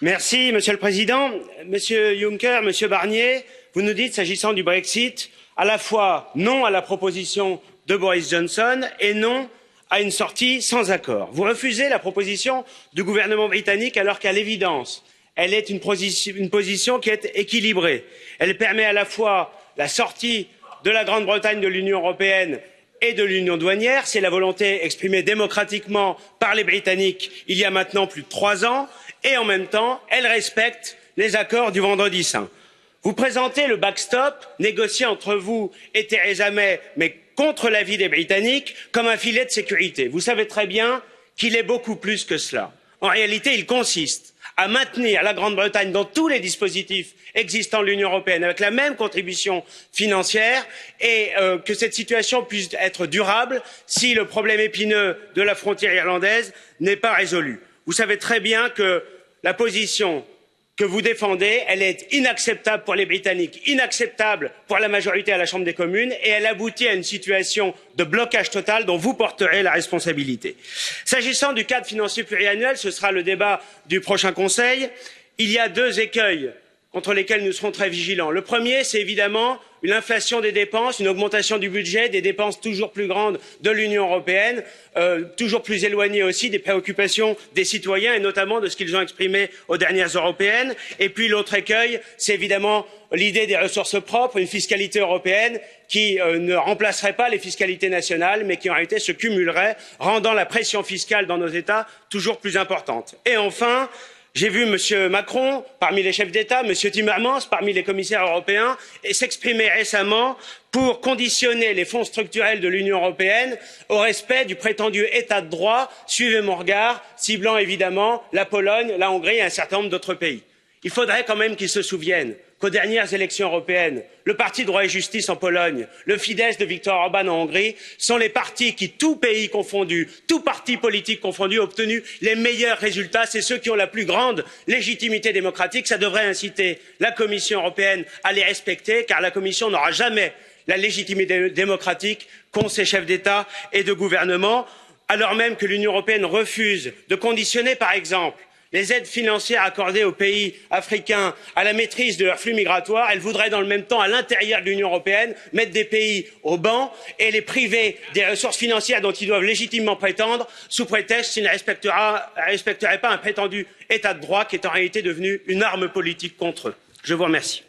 Merci, Monsieur le Président. Monsieur Juncker, Monsieur Barnier, vous nous dites, s'agissant du Brexit, à la fois non à la proposition de Boris Johnson et non à une sortie sans accord. Vous refusez la proposition du gouvernement britannique alors qu'à l'évidence, elle est une position qui est équilibrée. Elle permet à la fois la sortie de la Grande-Bretagne de l'Union européenne et de l'union douanière. C'est la volonté exprimée démocratiquement par les Britanniques il y a maintenant plus de 3 ans. Et en même temps, elle respecte les accords du Vendredi saint. Vous présentez le backstop, négocié entre vous et Theresa May, mais contre l'avis des Britanniques, comme un filet de sécurité. Vous savez très bien qu'il est beaucoup plus que cela. En réalité, il consiste à maintenir la Grande-Bretagne dans tous les dispositifs existants de l'Union européenne avec la même contribution financière et que cette situation puisse être durable si le problème épineux de la frontière irlandaise n'est pas résolu. Vous savez très bien que la position que vous défendez, elle est inacceptable pour les Britanniques, inacceptable pour la majorité à la Chambre des communes et elle aboutit à une situation de blocage total dont vous porterez la responsabilité. S'agissant du cadre financier pluriannuel, ce sera le débat du prochain Conseil. Il y a 2 écueils contre lesquels nous serons très vigilants. Le premier, c'est évidemment une inflation des dépenses, une augmentation du budget, des dépenses toujours plus grandes de l'Union européenne, toujours plus éloignées aussi des préoccupations des citoyens et notamment de ce qu'ils ont exprimé aux dernières européennes. Et puis l'autre écueil, c'est évidemment l'idée des ressources propres, une fiscalité européenne qui ne remplacerait pas les fiscalités nationales, mais qui en réalité se cumulerait, rendant la pression fiscale dans nos États toujours plus importante. Et enfin, j'ai vu M. Macron parmi les chefs d'État, M. Timmermans parmi les commissaires européens s'exprimer récemment pour conditionner les fonds structurels de l'Union européenne au respect du prétendu état de droit, suivez mon regard, ciblant évidemment la Pologne, la Hongrie et un certain nombre d'autres pays. Il faudrait quand même qu'ils se souviennent qu'aux dernières élections européennes, le parti Droit et Justice en Pologne, le Fidesz de Viktor Orban en Hongrie, sont les partis qui, tout pays confondu, tout parti politique confondu, ont obtenu les meilleurs résultats. C'est ceux qui ont la plus grande légitimité démocratique. Ça devrait inciter la Commission européenne à les respecter, car la Commission n'aura jamais la légitimité démocratique qu'ont ces chefs d'État et de gouvernement, alors même que l'Union européenne refuse de conditionner, par exemple, les aides financières accordées aux pays africains à la maîtrise de leurs flux migratoires. Elle voudrait dans le même temps, à l'intérieur de l'Union européenne, mettre des pays au ban et les priver des ressources financières dont ils doivent légitimement prétendre, sous prétexte qu'ils ne respecteraient pas un prétendu état de droit qui est en réalité devenu une arme politique contre eux. Je vous remercie.